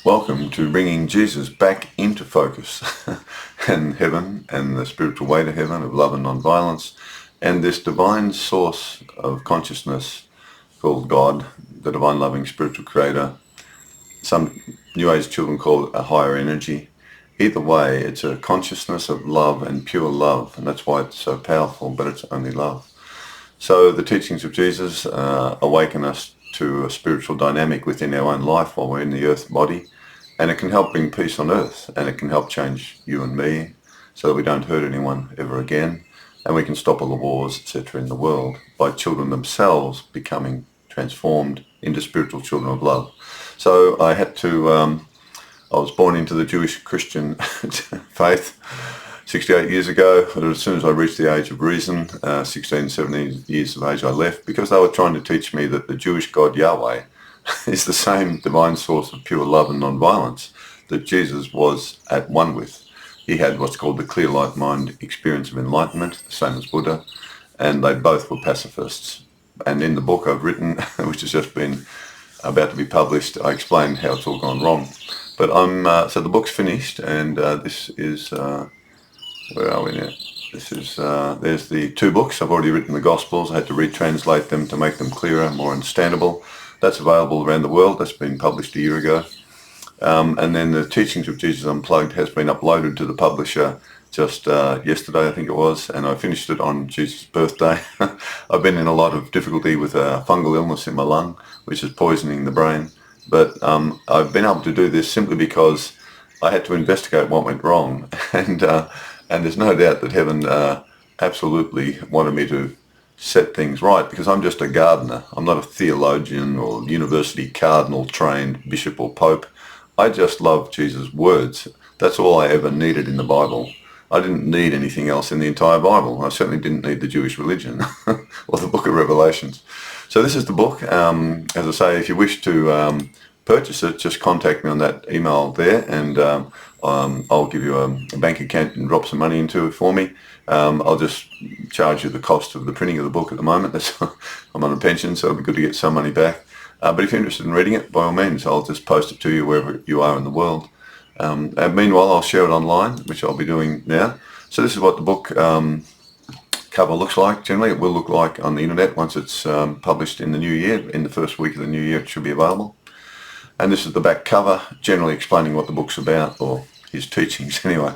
Welcome to bringing Jesus back into focus and heaven and the spiritual way to heaven of love and non-violence and this divine source of consciousness called God, the divine loving spiritual creator. Some New Age children call it a higher energy. Either way, it's a consciousness of love and pure love, and that's why it's so powerful, but it's only love. So the teachings of Jesus awaken us to a spiritual dynamic within our own life while we're in the earth body, and it can help bring peace on earth, and it can help change you and me so that we don't hurt anyone ever again, and we can stop all the wars, etc. in the world by children themselves becoming transformed into spiritual children of love. So I was born into the Jewish Christian faith 68 years ago. As soon as I reached the age of reason, 16, 17 years of age, I left because they were trying to teach me that the Jewish God Yahweh is the same divine source of pure love and non-violence that Jesus was at one with. He had what's called the clear light mind experience of enlightenment, the same as Buddha, and they both were pacifists. And in the book I've written, which has just been about to be published, I explain how it's all gone wrong. But so the book's finished, and this is... where are we now? This is, there's the two books. I've already written the Gospels. I had to retranslate them to make them clearer, more understandable. That's available around the world. That's been published a year ago. And then the Teachings of Jesus Unplugged has been uploaded to the publisher just yesterday, I think it was, and I finished it on Jesus' birthday. I've been in a lot of difficulty with a fungal illness in my lung, which is poisoning the brain. But I've been able to do this simply because I had to investigate what went wrong. And there's no doubt that heaven absolutely wanted me to set things right, because I'm just a gardener. I'm not a theologian or university cardinal trained bishop or pope. I just love Jesus' words. That's all I ever needed in the Bible. I didn't need anything else in the entire Bible. I certainly didn't need the Jewish religion or the book of Revelations. So this is the book. As I say, if you wish to purchase it, just contact me on that email there, and I'll give you a bank account and drop some money into it for me. I'll just charge you the cost of the printing of the book at the moment. I'm on a pension, so it'll be good to get some money back. But if you're interested in reading it, by all means, I'll just post it to you wherever you are in the world. And meanwhile, I'll share it online, which I'll be doing now. So this is what the book cover looks like. Generally, it will look like on the internet once it's published in the new year. In the first week of the new year, it should be available. And this is the back cover, generally explaining what the book's about, or his teachings anyway.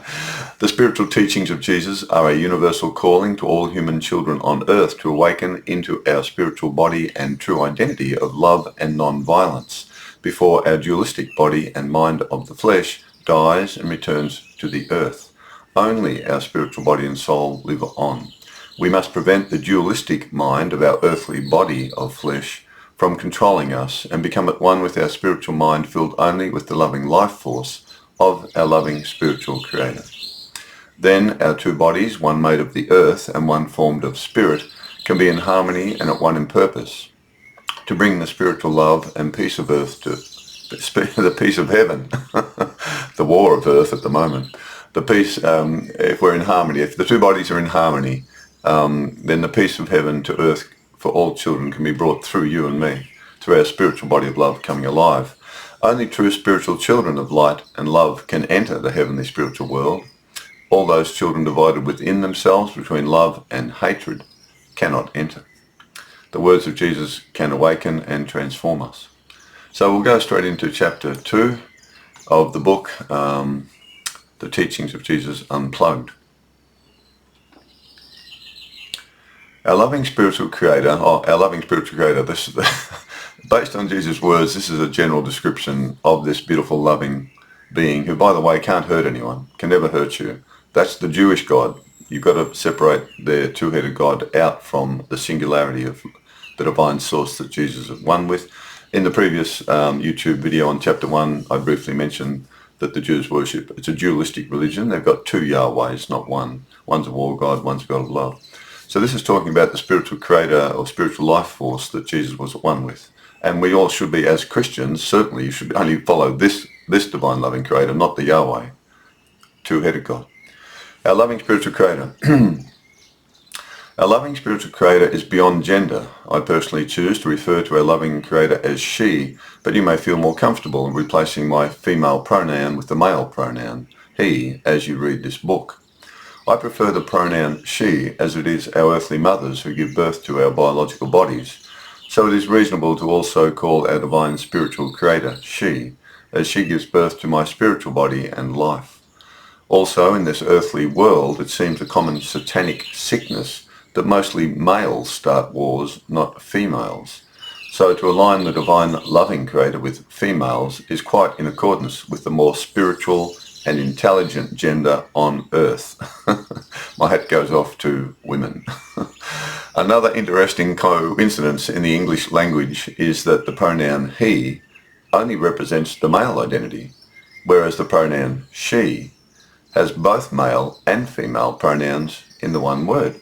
The spiritual teachings of Jesus are a universal calling to all human children on earth to awaken into our spiritual body and true identity of love and non-violence before our dualistic body and mind of the flesh dies and returns to the earth. Only our spiritual body and soul live on. We must prevent the dualistic mind of our earthly body of flesh from controlling us and become at one with our spiritual mind filled only with the loving life force of our loving spiritual creator. Then our two bodies, one made of the earth and one formed of spirit, can be in harmony and at one in purpose, to bring the spiritual love and peace of earth to the peace of heaven, the war of earth at the moment. The peace, if we're in harmony, if the two bodies are in harmony, then the peace of heaven to earth for all children can be brought through you and me, through our spiritual body of love coming alive. Only true spiritual children of light and love can enter the heavenly spiritual world. All those children divided within themselves between love and hatred cannot enter. The words of Jesus can awaken and transform us. So we'll go straight into chapter 2 of the book, The Teachings of Jesus Unplugged. Our loving spiritual creator, this is based on Jesus' words, this is a general description of this beautiful, loving being who, by the way, can't hurt anyone, can never hurt you. That's the Jewish God. You've got to separate their two-headed God out from the singularity of the divine source that Jesus is one with. In the previous YouTube video on chapter 1, I briefly mentioned that the Jews worship. It's a dualistic religion. They've got two Yahwehs, not one. One's a war God, one's a God of love. So this is talking about the spiritual creator or spiritual life force that Jesus was at one with. And we all should be, as Christians, certainly you should only follow this divine loving creator, not the Yahweh, two-headed God. Our loving spiritual creator. Our loving spiritual creator is beyond gender. I personally choose to refer to our loving creator as she, but you may feel more comfortable in replacing my female pronoun with the male pronoun, he, as you read this book. I prefer the pronoun she, as it is our earthly mothers who give birth to our biological bodies, so it is reasonable to also call our divine spiritual creator she, as she gives birth to my spiritual body and life. Also, in this earthly world, it seems a common satanic sickness that mostly males start wars, not females. So to align the divine loving creator with females is quite in accordance with the more spiritual and intelligent gender on earth. My hat goes off to women. Another interesting coincidence in the English language is that the pronoun he only represents the male identity, whereas the pronoun she has both male and female pronouns in the one word.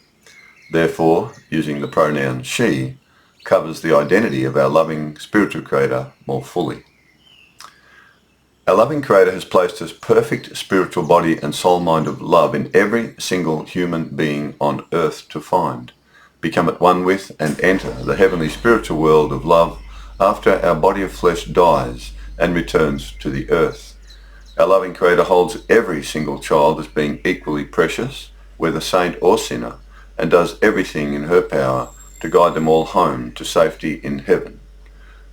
Therefore, using the pronoun she covers the identity of our loving spiritual creator more fully. Our loving creator has placed his perfect spiritual body and soul mind of love in every single human being on earth to find, become at one with, and enter the heavenly spiritual world of love after our body of flesh dies and returns to the earth. Our loving creator holds every single child as being equally precious, whether saint or sinner, and does everything in her power to guide them all home to safety in heaven.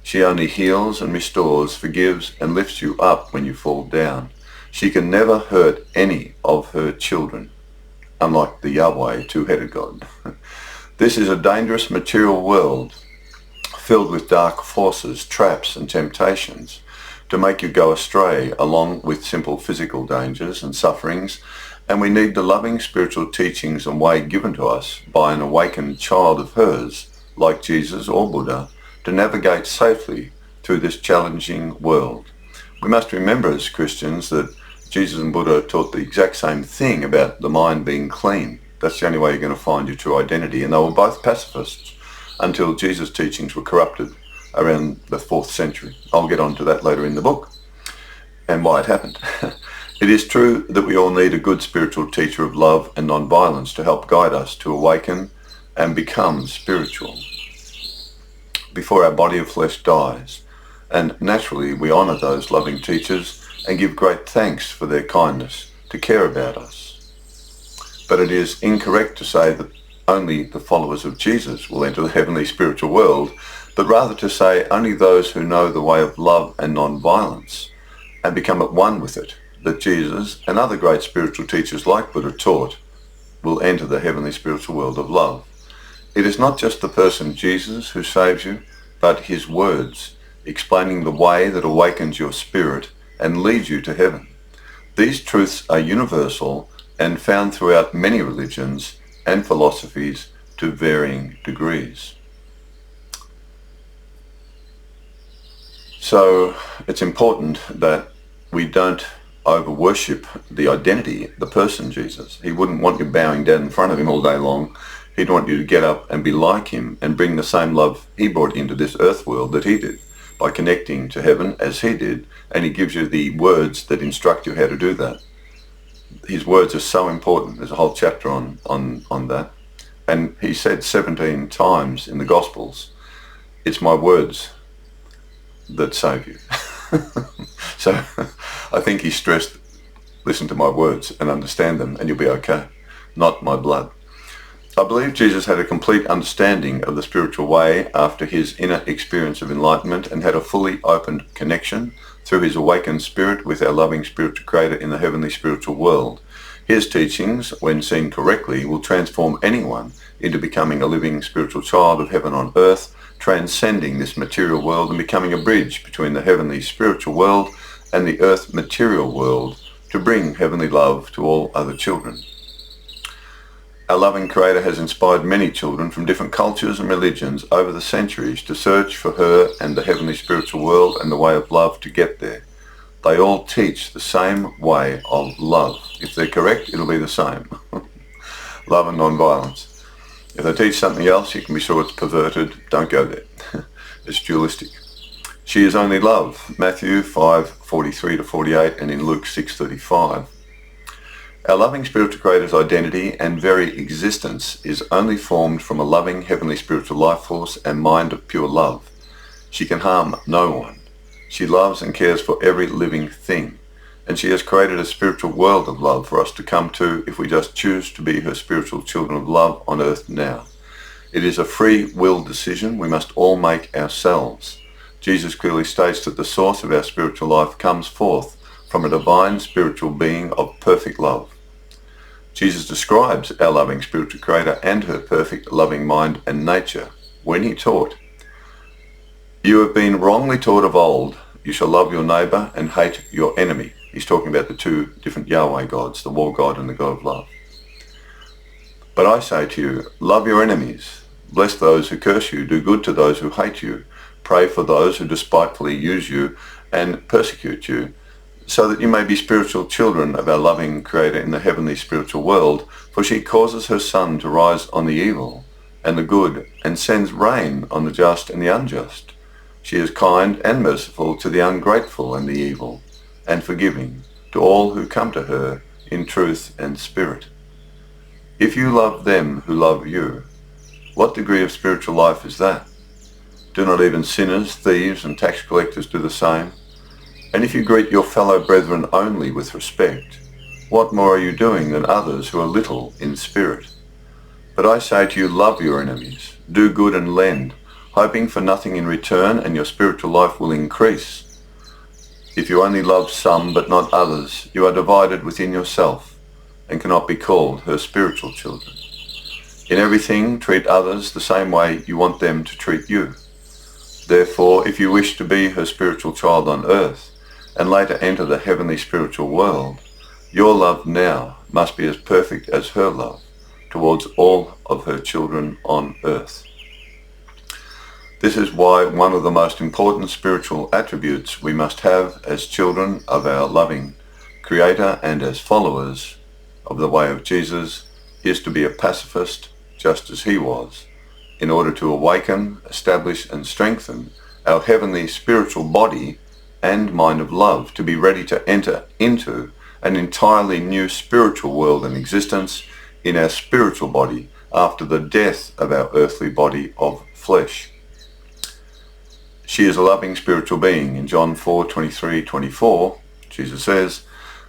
She only heals and restores, forgives and lifts you up when you fall down. She can never hurt any of her children, unlike the Yahweh, two-headed God. This is a dangerous material world filled with dark forces, traps and temptations to make you go astray, along with simple physical dangers and sufferings, and we need the loving spiritual teachings and way given to us by an awakened child of hers, like Jesus or Buddha, to navigate safely through this challenging world. We must remember as Christians that Jesus and Buddha taught the exact same thing about the mind being clean. That's the only way you're going to find your true identity, and they were both pacifists until Jesus' teachings were corrupted around the 4th century. I'll get onto that later in the book and why it happened. It is true that we all need a good spiritual teacher of love and non-violence to help guide us to awaken and become spiritual before our body of flesh dies. And naturally we honour those loving teachers and give great thanks for their kindness to care about us. But it is incorrect to say that only the followers of Jesus will enter the heavenly spiritual world, but rather to say only those who know the way of love and non-violence and become at one with it, that Jesus and other great spiritual teachers like Buddha taught, will enter the heavenly spiritual world of love. It is not just the person Jesus who saves you, but his words, explaining the way that awakens your spirit and leads you to heaven. These truths are universal and found throughout many religions and philosophies to varying degrees. So it's important that we don't over-worship the identity, the person Jesus. He wouldn't want you bowing down in front of him all day long. He'd want you to get up and be like him and bring the same love he brought into this earth world that he did by connecting to heaven as he did, and he gives you the words that instruct you how to do that. His words are so important. There's a whole chapter on that. And he said 17 times in the Gospels, it's my words that save you. So I think he stressed, listen to my words and understand them and you'll be okay, not my blood. I believe Jesus had a complete understanding of the spiritual way after his inner experience of enlightenment and had a fully opened connection through his awakened spirit with our loving spiritual creator in the heavenly spiritual world. His teachings, when seen correctly, will transform anyone into becoming a living spiritual child of heaven on earth, transcending this material world and becoming a bridge between the heavenly spiritual world and the earth material world to bring heavenly love to all other children. Our loving creator has inspired many children from different cultures and religions over the centuries to search for her and the heavenly spiritual world and the way of love to get there. They all teach the same way of love. If they're correct, it'll be the same. Love and non-violence. If they teach something else, you can be sure it's perverted. Don't go there. It's dualistic. She is only love. Matthew 5:43-48 and in Luke 6:35. Our loving spiritual creator's identity and very existence is only formed from a loving heavenly spiritual life force and mind of pure love. She can harm no one. She loves and cares for every living thing. And she has created a spiritual world of love for us to come to if we just choose to be her spiritual children of love on earth now. It is a free will decision we must all make ourselves. Jesus clearly states that the source of our spiritual life comes forth from a divine spiritual being of perfect love. Jesus describes our loving spiritual creator and her perfect loving mind and nature when he taught, "You have been wrongly taught of old, you shall love your neighbour and hate your enemy." He's talking about the two different Yahweh gods, the war god and the God of love. "But I say to you, love your enemies, bless those who curse you, do good to those who hate you, pray for those who despitefully use you and persecute you, so that you may be spiritual children of our loving Creator in the heavenly spiritual world, for she causes her sun to rise on the evil and the good, and sends rain on the just and the unjust. She is kind and merciful to the ungrateful and the evil, and forgiving to all who come to her in truth and spirit. If you love them who love you, what degree of spiritual life is that? Do not even sinners, thieves, and tax collectors do the same? And if you greet your fellow brethren only with respect, what more are you doing than others who are little in spirit? But I say to you, love your enemies, do good and lend, hoping for nothing in return, and your spiritual life will increase. If you only love some but not others, you are divided within yourself and cannot be called her spiritual children. In everything, treat others the same way you want them to treat you. Therefore, if you wish to be her spiritual child on earth, and later enter the heavenly spiritual world, your love now must be as perfect as her love towards all of her children on earth. This is why one of the most important spiritual attributes we must have as children of our loving Creator and as followers of the way of Jesus is to be a pacifist just as he was, in order to awaken, establish and strengthen our heavenly spiritual body and mind of love to be ready to enter into an entirely new spiritual world and existence in our spiritual body after the death of our earthly body of flesh. She is a loving spiritual being. In John 4:23-24, Jesus says,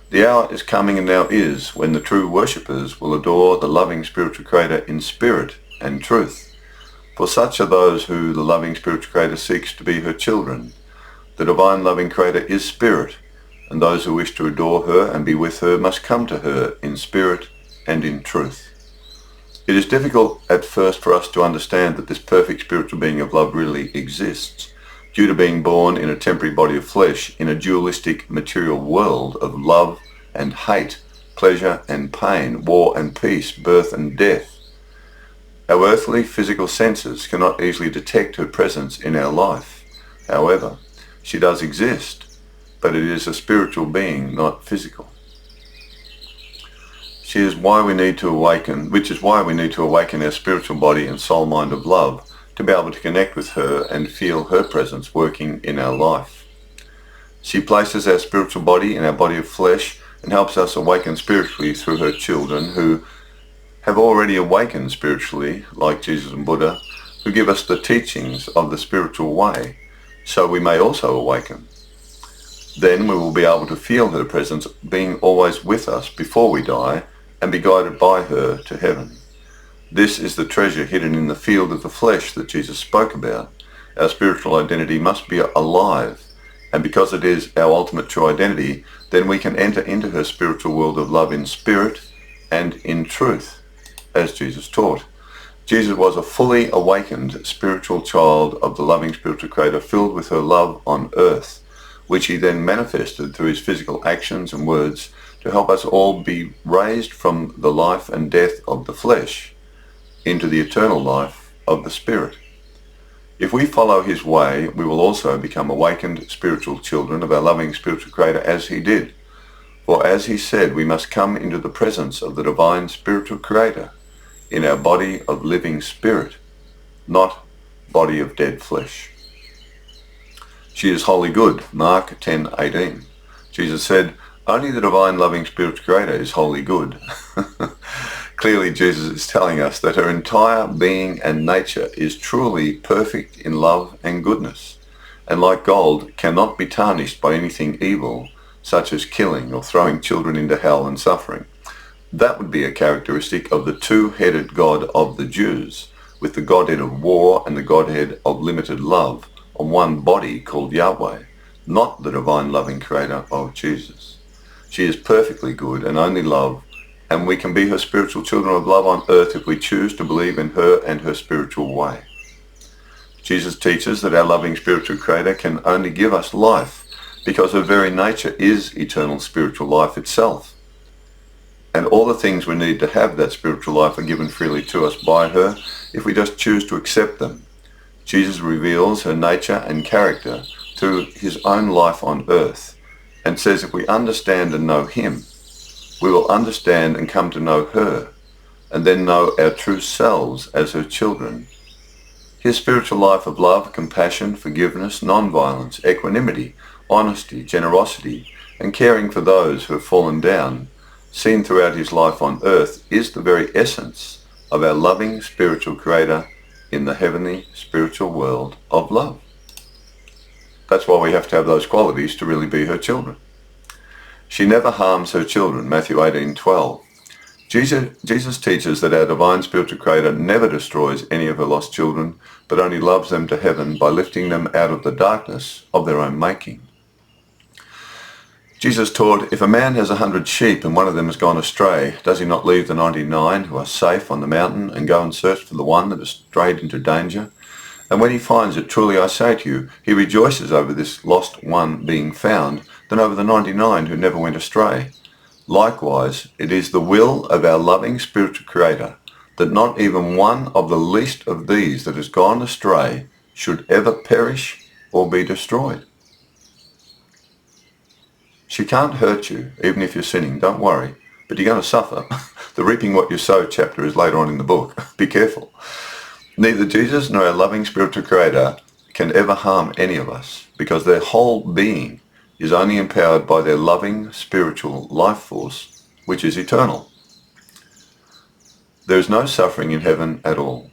"The hour is coming and now is when the true worshippers will adore the loving spiritual creator in spirit and truth. For such are those who the loving spiritual creator seeks to be her children. The divine loving creator is spirit, and those who wish to adore her and be with her must come to her in spirit and in truth." It is difficult at first for us to understand that this perfect spiritual being of love really exists, due to being born in a temporary body of flesh in a dualistic material world of love and hate, pleasure and pain, war and peace, birth and death. Our earthly physical senses cannot easily detect her presence in our life. However, she does exist, but it is a spiritual being, not physical. Which is why we need to awaken our spiritual body and soul mind of love to be able to connect with her and feel her presence working in our life. She places our spiritual body in our body of flesh and helps us awaken spiritually through her children who have already awakened spiritually, like Jesus and Buddha, who give us the teachings of the spiritual way, so we may also awaken. Then we will be able to feel her presence being always with us before we die and be guided by her to heaven. This is the treasure hidden in the field of the flesh that Jesus spoke about. Our spiritual identity must be alive, and because it is our ultimate true identity, then we can enter into her spiritual world of love in spirit and in truth, as Jesus taught. Jesus was a fully awakened spiritual child of the loving spiritual creator filled with her love on earth, which he then manifested through his physical actions and words to help us all be raised from the life and death of the flesh into the eternal life of the spirit. If we follow his way, we will also become awakened spiritual children of our loving spiritual creator as he did. For as he said, we must come into the presence of the divine spiritual creator in our body of living spirit, not body of dead flesh. She is wholly good, Mark 10:18. Jesus said, Only the divine loving spiritual creator is wholly good. Clearly Jesus is telling us that her entire being and nature is truly perfect in love and goodness, and like gold cannot be tarnished by anything evil, such as killing or throwing children into hell and suffering. That would be a characteristic of the two-headed God of the Jews, with the Godhead of war and the Godhead of limited love on one body called Yahweh, not the divine loving creator of Jesus. She is perfectly good and only love, and we can be her spiritual children of love on earth if we choose to believe in her and her spiritual way. Jesus teaches that our loving spiritual creator can only give us life because her very nature is eternal spiritual life itself. And all the things we need to have that spiritual life are given freely to us by her if we just choose to accept them. Jesus reveals her nature and character through his own life on earth and says if we understand and know him, we will understand and come to know her and then know our true selves as her children. His spiritual life of love, compassion, forgiveness, non-violence, equanimity, honesty, generosity, and caring for those who have fallen down, seen throughout his life on earth, is the very essence of our loving spiritual creator in the heavenly spiritual world of love. That's why we have to have those qualities to really be her children. She never harms her children, Matthew 18:12. Jesus teaches that our divine spiritual creator never destroys any of her lost children, but only loves them to heaven by lifting them out of the darkness of their own making. Jesus taught, if a man has 100 sheep and one of them has gone astray, does he not leave the 99 who are safe on the mountain and go and search for the one that has strayed into danger? And when he finds it, truly I say to you, he rejoices over this lost one being found than over the 99 who never went astray. Likewise, it is the will of our loving spiritual creator that not even one of the least of these that has gone astray should ever perish or be destroyed. She can't hurt you, even if you're sinning, don't worry, but you're going to suffer. The reaping what you sow chapter is later on in the book. Be careful. Neither Jesus nor our loving spiritual creator can ever harm any of us because their whole being is only empowered by their loving spiritual life force, which is eternal. There is no suffering in heaven at all.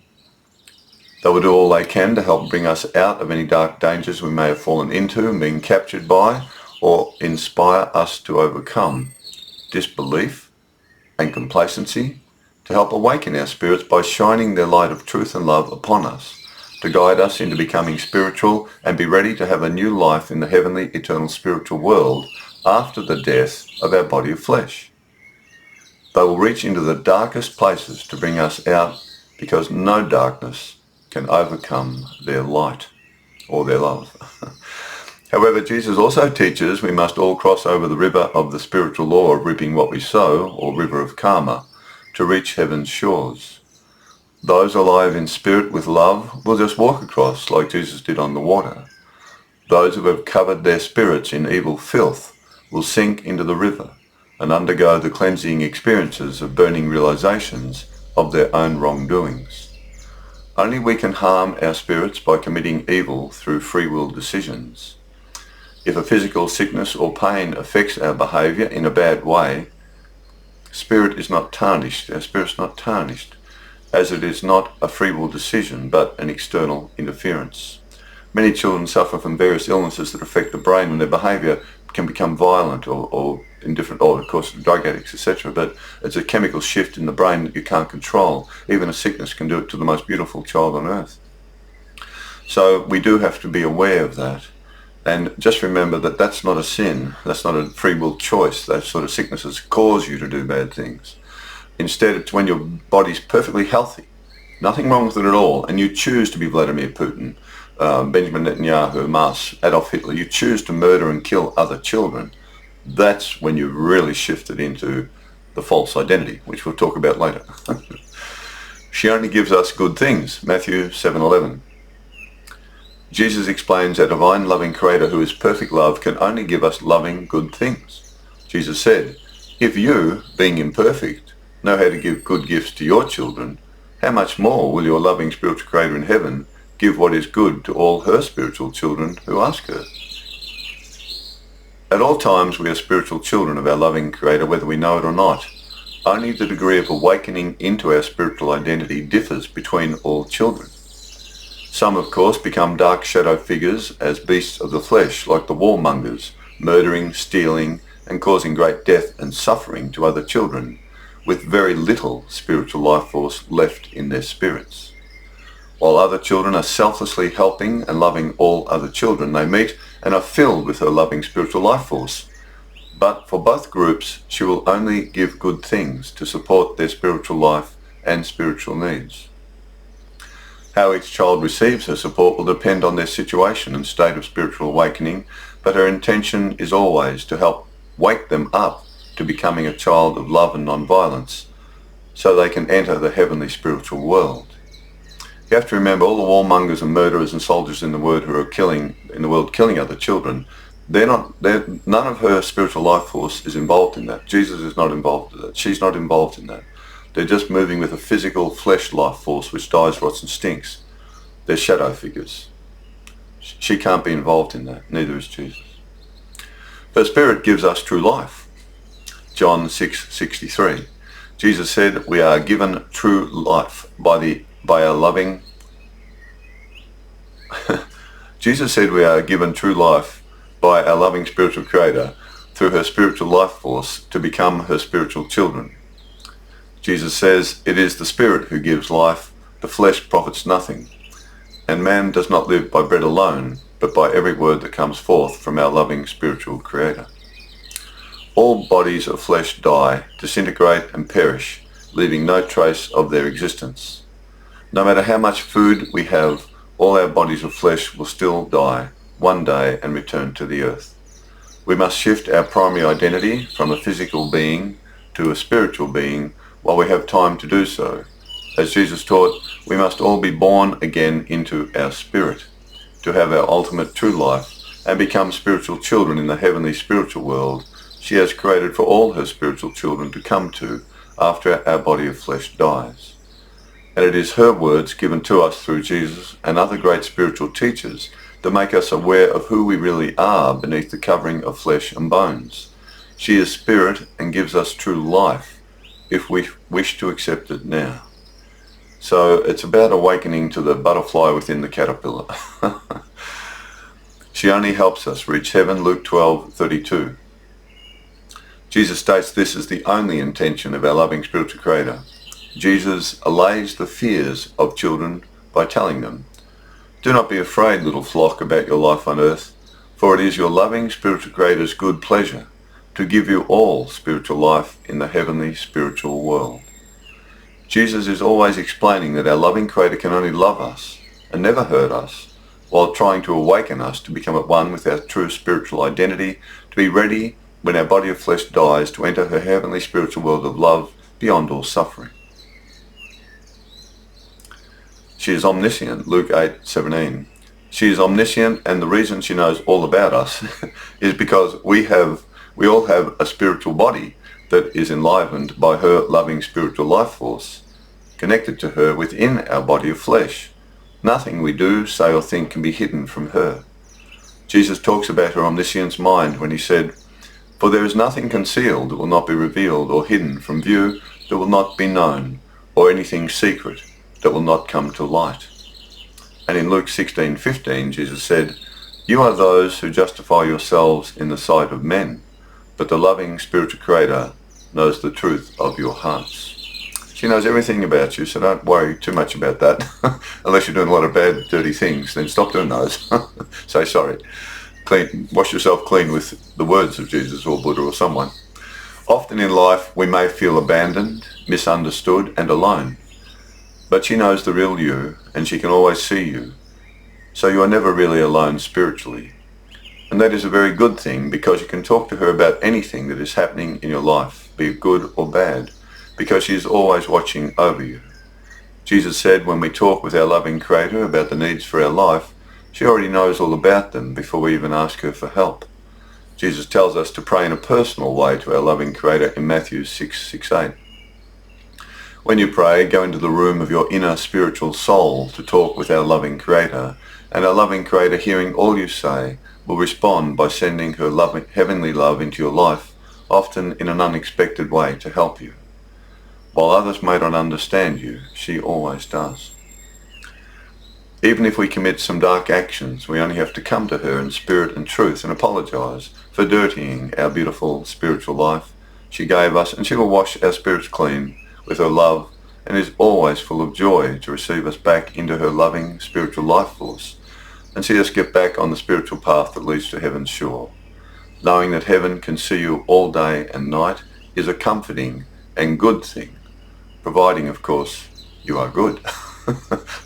They will do all they can to help bring us out of any dark dangers we may have fallen into and been captured by, or inspire us to overcome disbelief and complacency, to help awaken our spirits by shining their light of truth and love upon us, to guide us into becoming spiritual and be ready to have a new life in the heavenly eternal spiritual world after the death of our body of flesh. They will reach into the darkest places to bring us out because no darkness can overcome their light or their love. However, Jesus also teaches we must all cross over the river of the spiritual law of reaping what we sow, or river of karma, to reach heaven's shores. Those alive in spirit with love will just walk across like Jesus did on the water. Those who have covered their spirits in evil filth will sink into the river and undergo the cleansing experiences of burning realizations of their own wrongdoings. Only we can harm our spirits by committing evil through free will decisions. If a physical sickness or pain affects our behavior in a bad way, spirit is not tarnished, our spirit's not tarnished, as it is not a free will decision but an external interference. Many children suffer from various illnesses that affect the brain and their behavior can become violent or indifferent, or of course drug addicts, etc. But it's a chemical shift in the brain that you can't control. Even a sickness can do it to the most beautiful child on earth. So we do have to be aware of that. And just remember that that's not a sin. That's not a free will choice. Those sort of sicknesses cause you to do bad things. Instead, it's when your body's perfectly healthy, nothing wrong with it at all, and you choose to be Vladimir Putin, Benjamin Netanyahu, Hamas, Adolf Hitler, you choose to murder and kill other children, that's when you've really shifted into the false identity, which we'll talk about later. She only gives us good things, Matthew 7:11. Jesus explains our divine loving creator who is perfect love can only give us loving good things. Jesus said, if you, being imperfect, know how to give good gifts to your children, how much more will your loving spiritual creator in heaven give what is good to all her spiritual children who ask her? At all times we are spiritual children of our loving Creator, whether we know it or not. Only the degree of awakening into our spiritual identity differs between all children. Some, of course, become dark shadow figures as beasts of the flesh, like the warmongers, murdering, stealing, and causing great death and suffering to other children, with very little spiritual life force left in their spirits. While other children are selflessly helping and loving all other children they meet and are filled with her loving spiritual life force. But for both groups, she will only give good things to support their spiritual life and spiritual needs. How each child receives her support will depend on their situation and state of spiritual awakening, but her intention is always to help wake them up to becoming a child of love and non-violence, so they can enter the heavenly spiritual world. You have to remember, all the warmongers and murderers and soldiers in the world who are killing other children, none of her spiritual life force is involved in that. Jesus is not involved in that. She's not involved in that. They're just moving with a physical flesh life force which dies, rots and stinks. They're shadow figures. She can't be involved in that. Neither is Jesus. Her spirit gives us true life. John 6:63. Jesus said we are given true life by our loving. Jesus said we are given true life by our loving spiritual Creator through her spiritual life force to become her spiritual children. Jesus says it is the Spirit who gives life, the flesh profits nothing, and man does not live by bread alone, but by every word that comes forth from our loving spiritual Creator. All bodies of flesh die, disintegrate and perish, leaving no trace of their existence. No matter how much food we have, all our bodies of flesh will still die one day and return to the earth. We must shift our primary identity from a physical being to a spiritual being while we have time to do so. As Jesus taught, we must all be born again into our spirit to have our ultimate true life and become spiritual children in the heavenly spiritual world she has created for all her spiritual children to come to after our body of flesh dies. And it is her words given to us through Jesus and other great spiritual teachers that make us aware of who we really are beneath the covering of flesh and bones. She is spirit and gives us true life if we wish to accept it now. So it's about awakening to the butterfly within the caterpillar. She only helps us reach heaven, Luke 12:32. Jesus states this is the only intention of our loving spiritual Creator. Jesus allays the fears of children by telling them, "Do not be afraid, little flock, about your life on earth, for it is your loving spiritual Creator's good pleasure to give you all spiritual life in the heavenly spiritual world." Jesus is always explaining that our loving Creator can only love us and never hurt us, while trying to awaken us to become at one with our true spiritual identity, to be ready when our body of flesh dies to enter her heavenly spiritual world of love beyond all suffering. She is omniscient, Luke 8:17. She is omniscient, and the reason she knows all about us is because we all have a spiritual body that is enlivened by her loving spiritual life force, connected to her within our body of flesh. Nothing we do, say or think can be hidden from her. Jesus talks about her omniscience mind when he said, "For there is nothing concealed that will not be revealed, or hidden from view that will not be known, or anything secret that will not come to light." And in Luke 16:15, Jesus said, "You are those who justify yourselves in the sight of men, but the loving spiritual Creator knows the truth of your hearts." She knows everything about you, so don't worry too much about that. Unless you're doing a lot of bad, dirty things, then stop doing those. Say sorry. Wash yourself clean with the words of Jesus or Buddha or someone. Often in life we may feel abandoned, misunderstood and alone. But she knows the real you, and she can always see you. So you are never really alone spiritually. And that is a very good thing, because you can talk to her about anything that is happening in your life, be it good or bad, because she is always watching over you. Jesus said when we talk with our loving Creator about the needs for our life, she already knows all about them before we even ask her for help. Jesus tells us to pray in a personal way to our loving Creator in Matthew 6:8. When you pray, go into the room of your inner spiritual soul to talk with our loving Creator, and our loving Creator, hearing all you say, will respond by sending her loving, heavenly love into your life, often in an unexpected way to help you. While others may not understand you, she always does. Even if we commit some dark actions, we only have to come to her in spirit and truth and apologize for dirtying our beautiful spiritual life she gave us, and she will wash our spirits clean with her love and is always full of joy to receive us back into her loving spiritual life force and see us get back on the spiritual path that leads to heaven's shore. Knowing that heaven can see you all day and night is a comforting and good thing, providing, of course, you are good.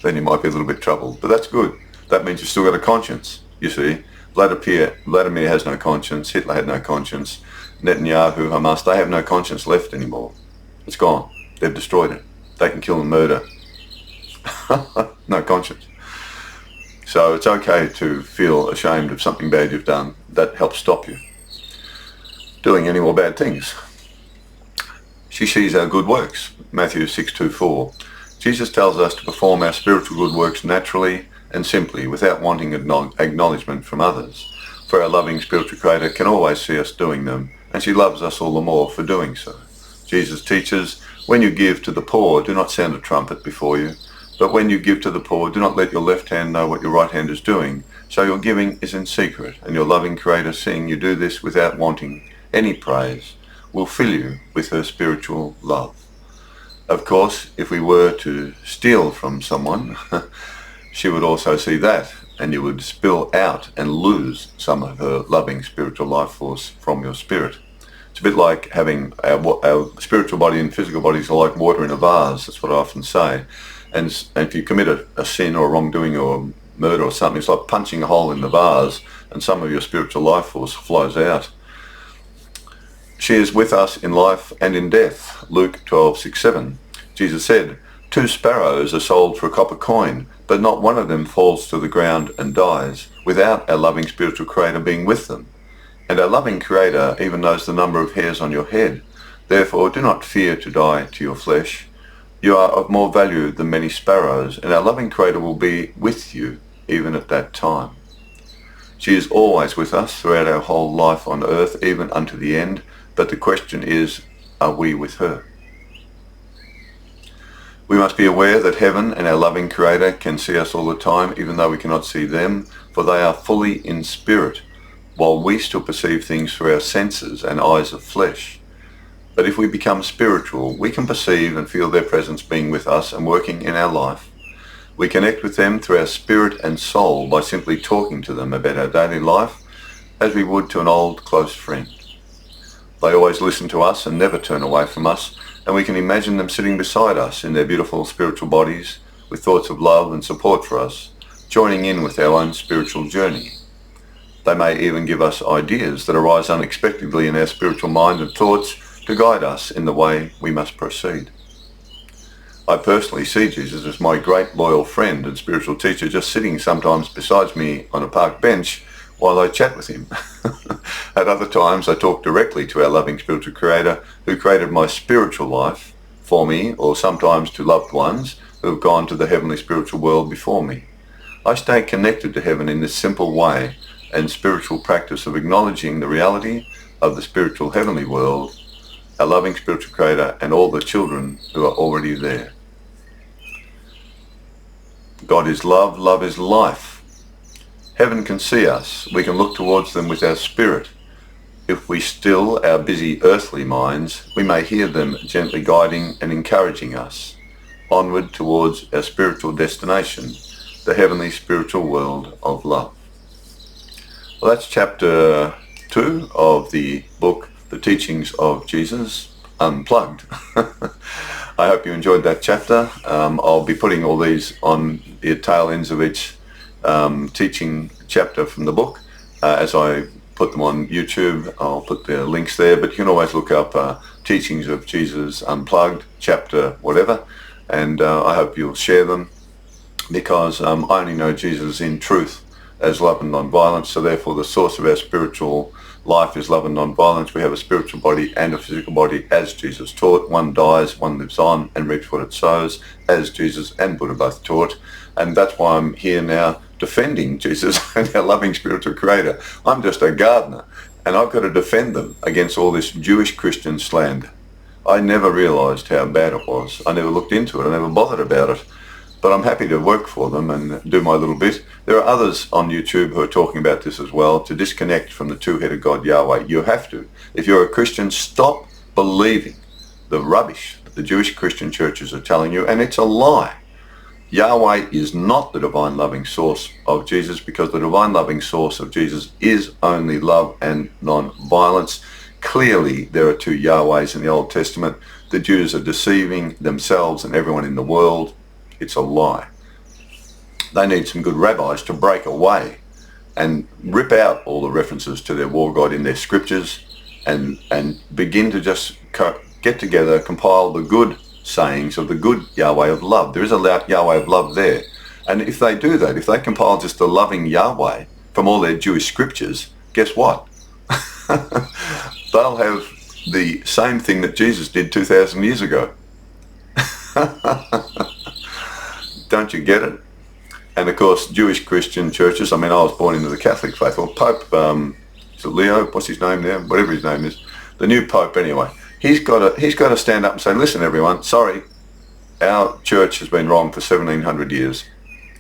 Then you might be a little bit troubled, but that's good. That means you've still got a conscience. You see, Vladimir has no conscience, Hitler had no conscience, Netanyahu, Hamas, they have no conscience left anymore. It's gone. They've destroyed it. They can kill and murder. No conscience. So it's okay to feel ashamed of something bad you've done. That helps stop you doing any more bad things. She sees our good works. Matthew 6:2-4. Jesus tells us to perform our spiritual good works naturally and simply without wanting acknowledgement from others. For our loving spiritual creator can always see us doing them, and she loves us all the more for doing so. Jesus teaches, when you give to the poor, do not sound a trumpet before you, but when you give to the poor, do not let your left hand know what your right hand is doing, so your giving is in secret, and your loving creator, seeing you do this without wanting any praise, will fill you with her spiritual love. Of course, if we were to steal from someone, she would also see that, and you would spill out and lose some of her loving spiritual life force from your spirit. It's a bit like having our spiritual body and physical bodies are like water in a vase. That's what I often say. And if you commit a sin or a wrongdoing or murder or something, it's like punching a hole in the vase, and some of your spiritual life force flows out. She is with us in life and in death. Luke 12:6-7. Jesus said, 2 sparrows are sold for a copper coin, but not one of them falls to the ground and dies without our loving spiritual creator being with them. And our loving creator even knows the number of hairs on your head. Therefore, do not fear to die to your flesh. You are of more value than many sparrows, and our loving creator will be with you even at that time. She is always with us throughout our whole life on earth, even unto the end. But the question is, are we with her? We must be aware that heaven and our loving creator can see us all the time, even though we cannot see them, for they are fully in spirit, while we still perceive things through our senses and eyes of flesh. But if we become spiritual, we can perceive and feel their presence being with us and working in our life. We connect with them through our spirit and soul by simply talking to them about our daily life as we would to an old close friend. They always listen to us and never turn away from us, and we can imagine them sitting beside us in their beautiful spiritual bodies with thoughts of love and support for us, joining in with our own spiritual journey. They may even give us ideas that arise unexpectedly in our spiritual mind and thoughts to guide us in the way we must proceed. I personally see Jesus as my great loyal friend and spiritual teacher, just sitting sometimes beside me on a park bench while I chat with him. At other times I talk directly to our loving spiritual creator who created my spiritual life for me, or sometimes to loved ones who have gone to the heavenly spiritual world before me. I stay connected to heaven in this simple way and spiritual practice of acknowledging the reality of the spiritual heavenly world, our loving spiritual creator, and all the children who are already there. God is love, love is life. Heaven can see us. We can look towards them with our spirit. If we still our busy earthly minds, we may hear them gently guiding and encouraging us onward towards our spiritual destination, the heavenly spiritual world of love. Well, that's chapter 2 of the book, The Teachings of Jesus Unplugged. I hope you enjoyed that chapter. I'll be putting all these on the tail ends of each teaching chapter from the book as I put them on YouTube. I'll put the links there, but you can always look up Teachings of Jesus Unplugged, chapter whatever, and I hope you'll share them, because I only know Jesus in truth as love and non-violence, so therefore the source of our spiritual life is love and non-violence. We have a spiritual body and a physical body as Jesus taught. One dies, one lives on and reaps what it sows, as Jesus and Buddha both taught. And that's why I'm here now defending Jesus and our loving spiritual creator. I'm just a gardener, and I've got to defend them against all this Jewish Christian slander. I never realised how bad it was. I never looked into it. I never bothered about it. But I'm happy to work for them and do my little bit. There are others on YouTube who are talking about this as well, to disconnect from the two-headed God Yahweh. You have to. If you're a Christian, stop believing the rubbish that the Jewish Christian churches are telling you, and it's a lie. Yahweh is not the divine loving source of Jesus, because the divine loving source of Jesus is only love and non-violence. Clearly, there are two Yahwehs in the Old Testament. The Jews are deceiving themselves and everyone in the world. It's a lie. They need some good rabbis to break away and rip out all the references to their war god in their scriptures and begin to just get together, compile the good sayings of the good Yahweh of love. There is a Yahweh of love there. And if they do that, if they compile just the loving Yahweh from all their Jewish scriptures, guess what? They'll have the same thing that Jesus did 2,000 years ago. Don't you get it? And of course, Jewish Christian churches, I mean, I was born into the Catholic faith. Well, Pope, is it Leo? What's his name there? Whatever his name is. The new Pope, anyway. He's got to stand up and say, listen, everyone, sorry, our church has been wrong for 1,700 years.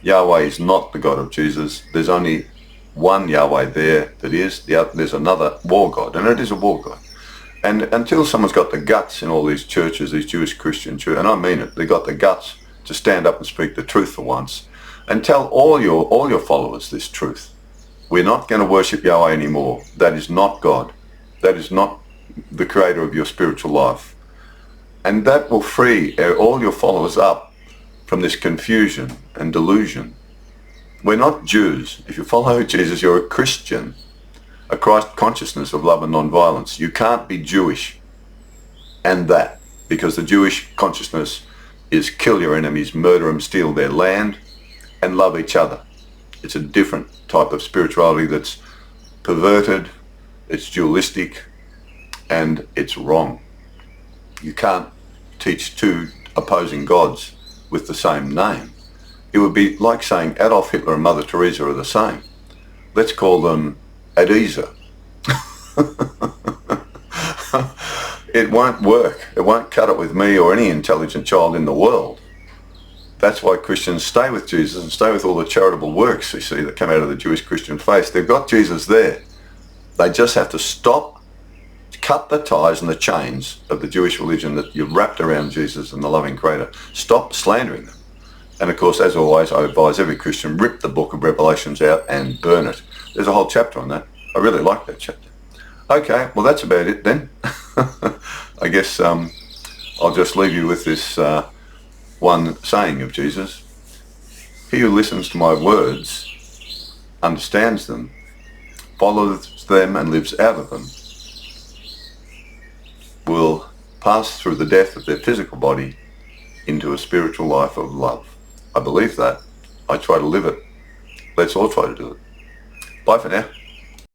Yahweh is not the God of Jesus. There's only one Yahweh there that is. There's another war god, and it is a war god. And until someone's got the guts in all these churches, these Jewish Christian churches, and I mean it, they've got the guts to stand up and speak the truth for once, and tell all your followers this truth. We're not going to worship Yahweh anymore. That is not God. That is not the creator of your spiritual life. And that will free all your followers up from this confusion and delusion. We're not Jews. If you follow Jesus, you're a Christian, a Christ consciousness of love and non-violence. You can't be Jewish and that, because the Jewish consciousness is kill your enemies, murder them, steal their land, and love each other. It's a different type of spirituality that's perverted, it's dualistic, and it's wrong. You can't teach two opposing gods with the same name. It would be like saying Adolf Hitler and Mother Teresa are the same. Let's call them Adisa. It won't work. It won't cut it with me or any intelligent child in the world. That's why Christians stay with Jesus and stay with all the charitable works, you see, that come out of the Jewish Christian faith. They've got Jesus there. They just have to stop, cut the ties and the chains of the Jewish religion that you've wrapped around Jesus and the loving creator. Stop slandering them. And of course, as always, I advise every Christian, rip the book of Revelations out and burn it. There's a whole chapter on that. I really like that chapter. Okay, well, that's about it then. I guess I'll just leave you with this one saying of Jesus. He who listens to my words, understands them, follows them and lives out of them, will pass through the death of their physical body into a spiritual life of love. I believe that. I try to live it. Let's all try to do it. Bye for now.